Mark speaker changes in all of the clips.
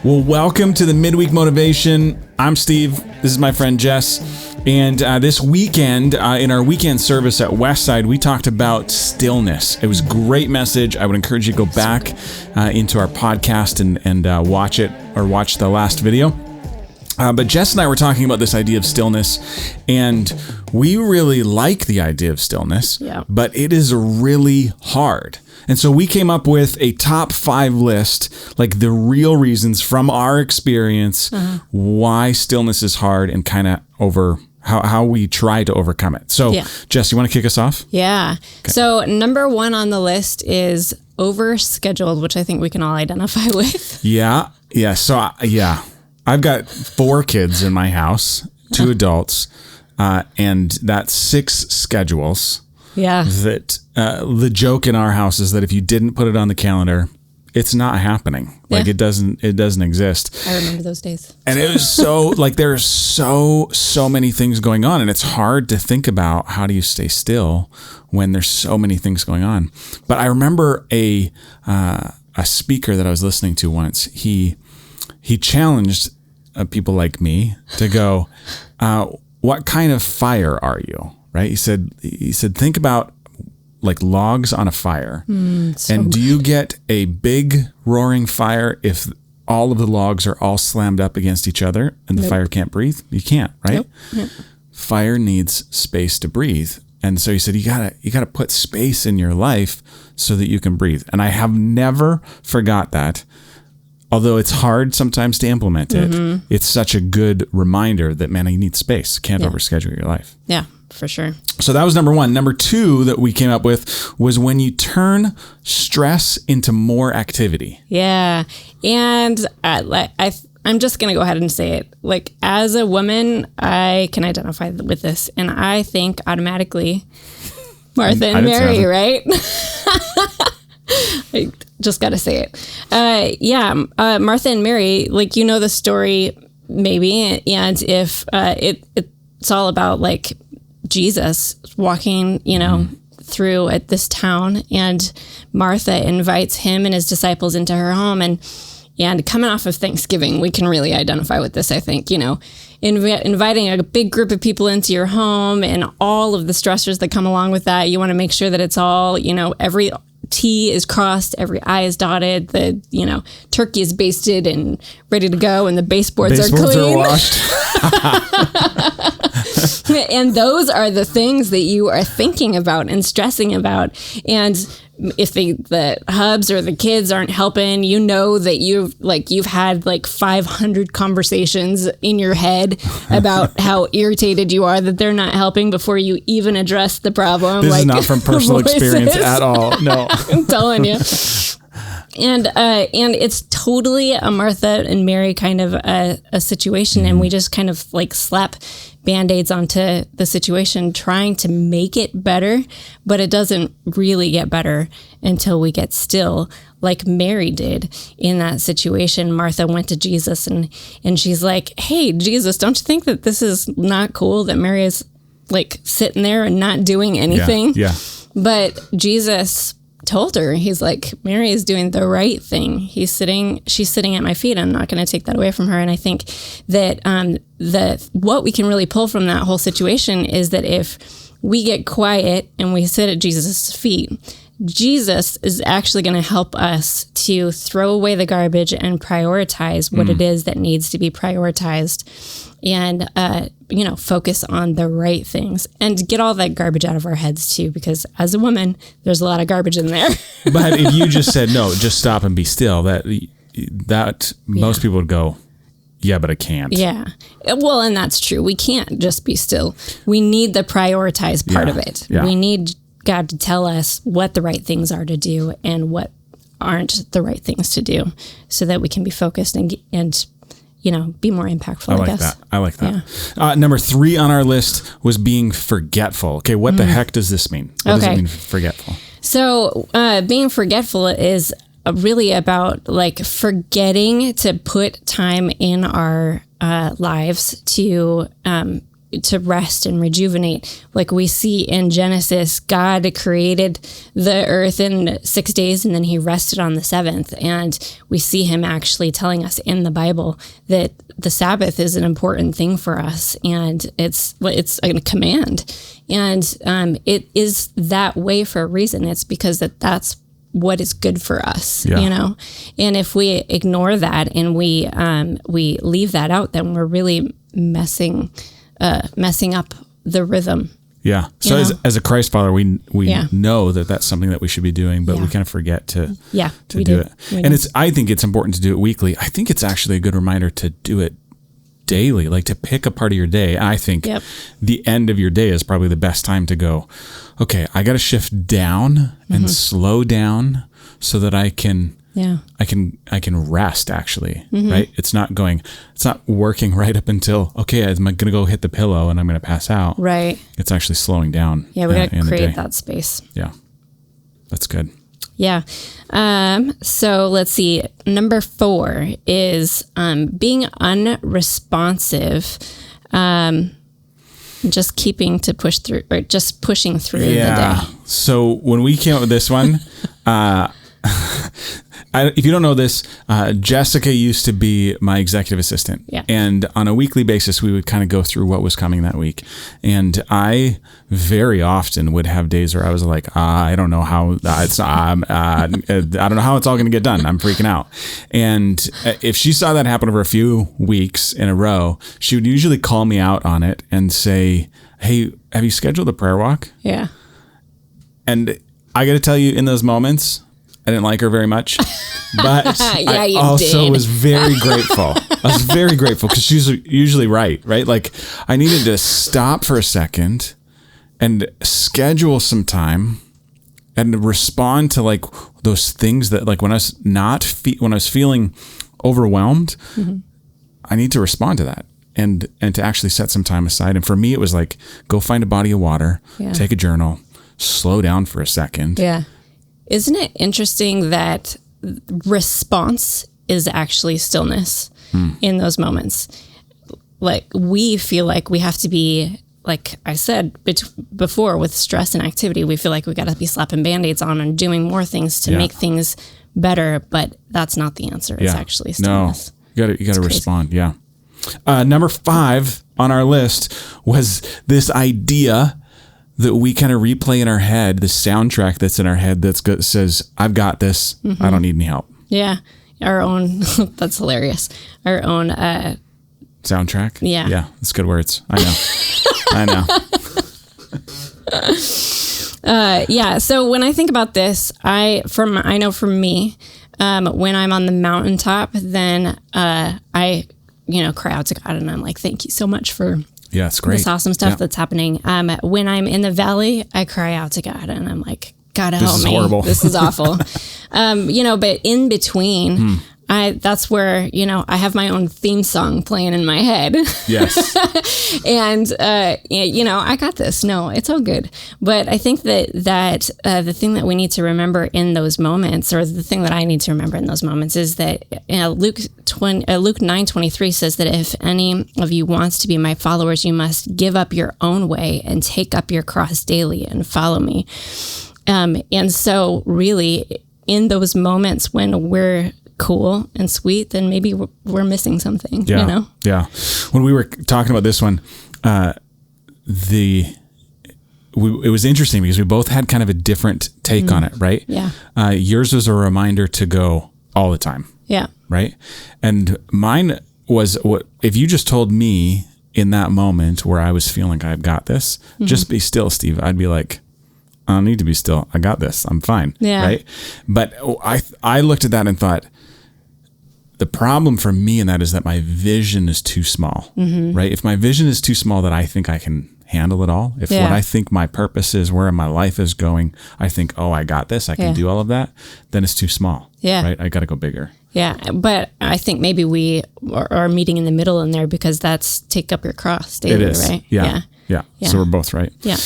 Speaker 1: Well, welcome to the Midweek Motivation. I'm Steve. This is my friend Jess. And this weekend, in our weekend service at Westside, we talked about stillness. It was a great message. I would encourage you to go back into our podcast and watch it, or watch the last video. But Jess and I were talking about this idea of stillness, and we really like the idea of stillness, but it is really hard. And so we came up with a top 5 list, like the real reasons from our experience why stillness is hard, and kind of how we try to overcome it. So Jess, you want to kick us off?
Speaker 2: Yeah. Okay. So number 1 on the list is overscheduled, which I think we can all identify with.
Speaker 1: Yeah. So I've got 4 kids in my house, 2 adults, and that's 6 schedules.
Speaker 2: Yeah.
Speaker 1: That the joke in our house is that if you didn't put it on the calendar, it's not happening. Like it doesn't exist.
Speaker 2: I remember those days.
Speaker 1: And it was so like there's so many things going on, and it's hard to think about how do you stay still when there's so many things going on. But I remember a speaker that I was listening to once. He challenged people like me to go, what kind of fire are you? Right? He said, think about like logs on a fire. And do you get a big roaring fire if all of the logs are all slammed up against each other and the fire can't breathe? You can't, right? Nope. Fire needs space to breathe. And so he said, you gotta put space in your life so that you can breathe. And I have never forgot that. Although it's hard sometimes to implement it, it's such a good reminder that, man, you need space. Can't overschedule your life.
Speaker 2: Yeah, for sure.
Speaker 1: So that was number 1. Number 2 that we came up with was when you turn stress into more activity.
Speaker 2: Yeah. And I'm just going to go ahead and say it. Like, as a woman, I can identify with this. And I think automatically Martha and Mary, right? I just got to say it. Martha and Mary, like, you know the story maybe, and if it's all about like Jesus walking, through at this town, and Martha invites him and his disciples into her home, and coming off of Thanksgiving, we can really identify with this, I think, inviting a big group of people into your home and all of the stressors that come along with that. You want to make sure that it's all, every T is crossed, every I is dotted, the, turkey is basted and ready to go, and the baseboards are clean.
Speaker 1: Are washed.
Speaker 2: And those are the things that you are thinking about and stressing about. And if the hubs or the kids aren't helping, that you've had like 500 conversations in your head about how irritated you are that they're not helping before you even address the problem.
Speaker 1: This is not from personal experience at all. No,
Speaker 2: I'm telling you. And it's totally a Martha and Mary kind of a situation, and we just kind of like slap Band-Aids onto the situation, trying to make it better, but it doesn't really get better until we get still, like Mary did in that situation. Martha went to Jesus and she's like, "Hey, Jesus, don't you think that this is not cool that Mary is like sitting there and not doing anything?" Yeah. But Jesus told her, he's like, Mary is doing the right thing. She's sitting at my feet. I'm not going to take that away from her. And I think that what we can really pull from that whole situation is that if we get quiet and we sit at Jesus' feet, Jesus is actually going to help us to throw away the garbage and prioritize what it is that needs to be prioritized, and focus on the right things and get all that garbage out of our heads too, because as a woman, there's a lot of garbage in there.
Speaker 1: But if you just said, no, just stop and be still, that most people would go, yeah, but I can't.
Speaker 2: Yeah. Well, and that's true. We can't just be still. We need the prioritized part of it. Yeah. We need God to tell us what the right things are to do and what aren't the right things to do, so that we can be focused and be more impactful, I guess.
Speaker 1: I like that. Yeah. Number 3 on our list was being forgetful. Okay, what the heck does this mean? What does it mean, forgetful?
Speaker 2: So being forgetful is really about like forgetting to put time in our lives to to rest and rejuvenate. Like we see in Genesis, God created the earth in 6 days and then he rested on the seventh. And we see him actually telling us in the Bible that the Sabbath is an important thing for us. And it's a command. And it is that way for a reason. It's because that's what is good for us, you know? And if we ignore that and we leave that out, then we're really messing up the rhythm.
Speaker 1: Yeah. So as a Christ follower, we know that that's something that we should be doing, but we kind of forget to do it. And I think it's important to do it weekly. I think it's actually a good reminder to do it daily, like to pick a part of your day. I think the end of your day is probably the best time to go, okay, I got to shift down and slow down so that I can rest actually, right? It's not working right up until, okay, I'm going to go hit the pillow and I'm going to pass out.
Speaker 2: Right.
Speaker 1: It's actually slowing down.
Speaker 2: Yeah. We got to create that space.
Speaker 1: Yeah. That's good.
Speaker 2: Yeah. So let's see. Number 4 is being unresponsive, just keeping to push through or just pushing through the day.
Speaker 1: So when we came up with this one, if you don't know this, Jessica used to be my executive assistant.
Speaker 2: Yeah.
Speaker 1: And on a weekly basis, we would kind of go through what was coming that week. And I very often would have days where I was like, I don't know how I don't know how it's all going to get done. I'm freaking out. And if she saw that happen over a few weeks in a row, she would usually call me out on it and say, hey, have you scheduled a prayer walk?
Speaker 2: Yeah.
Speaker 1: And I got to tell you, in those moments, I didn't like her very much, but I also was very grateful. I was very grateful because she's usually right? Like I needed to stop for a second and schedule some time and respond to like those things that like when I was feeling overwhelmed, I need to respond to that and to actually set some time aside. And for me, it was like, go find a body of water, take a journal, slow down for a second.
Speaker 2: Yeah. Isn't it interesting that response is actually stillness in those moments? Like we feel like we have to be, like I said before, with stress and activity, we feel like we got to be slapping Band-Aids on and doing more things to make things better. But that's not the answer. It's actually stillness.
Speaker 1: No, you got to respond. Yeah. Number 5 on our list was this idea that we kind of replay in our head, the soundtrack that's in our head that says, I've got this. I don't need any help. Yeah.
Speaker 2: Our own, that's hilarious. Our own
Speaker 1: soundtrack.
Speaker 2: Yeah.
Speaker 1: Yeah. That's good words. I know.
Speaker 2: Yeah. So when I think about this, I know for me, when I'm on the mountaintop, then I cry out to God and I'm like, thank you so much for
Speaker 1: it's great.
Speaker 2: This awesome stuff that's happening. When I'm in the valley, I cry out to God and I'm like, God, help me. This is horrible. This is awful. But in between, that's where, I have my own theme song playing in my head.
Speaker 1: Yes.
Speaker 2: And, I got this. No, it's all good. But I think that the thing that we need to remember in those moments, or the thing that I need to remember in those moments, is that Luke 9:23 says that if any of you wants to be my followers, you must give up your own way and take up your cross daily and follow me. And so really in those moments when we're cool and sweet, then maybe we're missing something,
Speaker 1: Yeah. When we were talking about this one, it was interesting because we both had kind of a different take on it, right?
Speaker 2: Yeah.
Speaker 1: Yours was a reminder to go all the time.
Speaker 2: Yeah.
Speaker 1: Right. And mine was, what if you just told me in that moment where I was feeling like I've got this, just be still, Steve. I'd be like, I don't need to be still. I got this. I'm fine.
Speaker 2: Yeah.
Speaker 1: Right. But I looked at that and thought, the problem for me in that is that my vision is too small, right? If my vision is too small, that I think I can handle it all. If what I think my purpose is, where my life is going, I think, oh, I got this. I can do all of that. Then it's too small. Yeah. Right. I got to go bigger.
Speaker 2: Yeah. But I think maybe we are meeting in the middle in there, because that's take up your cross daily,
Speaker 1: it is.
Speaker 2: Right?
Speaker 1: Yeah. So we're both right.
Speaker 2: Yeah.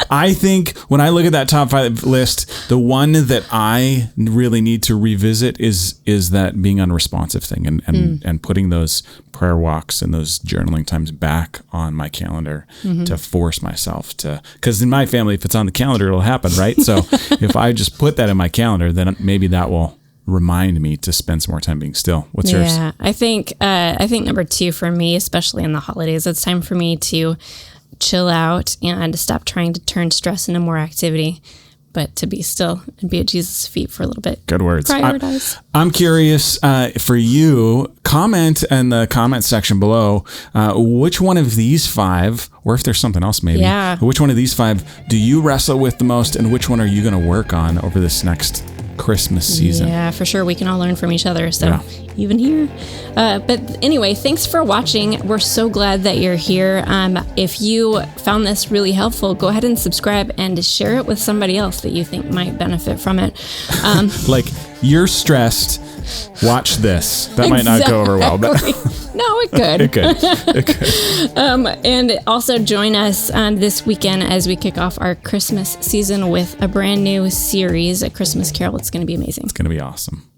Speaker 1: I think when I look at that top 5 list, the one that I really need to revisit is that being unresponsive thing and putting those prayer walks and those journaling times back on my calendar to force myself to, because in my family, if it's on the calendar, it'll happen, right? So if I just put that in my calendar, then maybe that will remind me to spend some more time being still. What's yours?
Speaker 2: Yeah, I think number 2 for me, especially in the holidays, it's time for me to chill out and stop trying to turn stress into more activity, but to be still and be at Jesus' feet for a little bit.
Speaker 1: Good words.
Speaker 2: Prioritize.
Speaker 1: I'm curious for you, comment in the comment section below, which one of these 5, or if there's something else maybe, which one of these 5 do you wrestle with the most, and which one are you going to work on over this next Christmas season?
Speaker 2: Yeah, for sure. We can all learn from each other. So even here. But anyway, thanks for watching. We're so glad that you're here. If you found this really helpful, go ahead and subscribe and share it with somebody else that you think might benefit from it.
Speaker 1: Like, you're stressed, watch this. That might not go over well, but
Speaker 2: no, it could.
Speaker 1: It could.
Speaker 2: And also join us this weekend as we kick off our Christmas season with a brand new series, A Christmas Carol. It's going to be amazing.
Speaker 1: It's going to be awesome.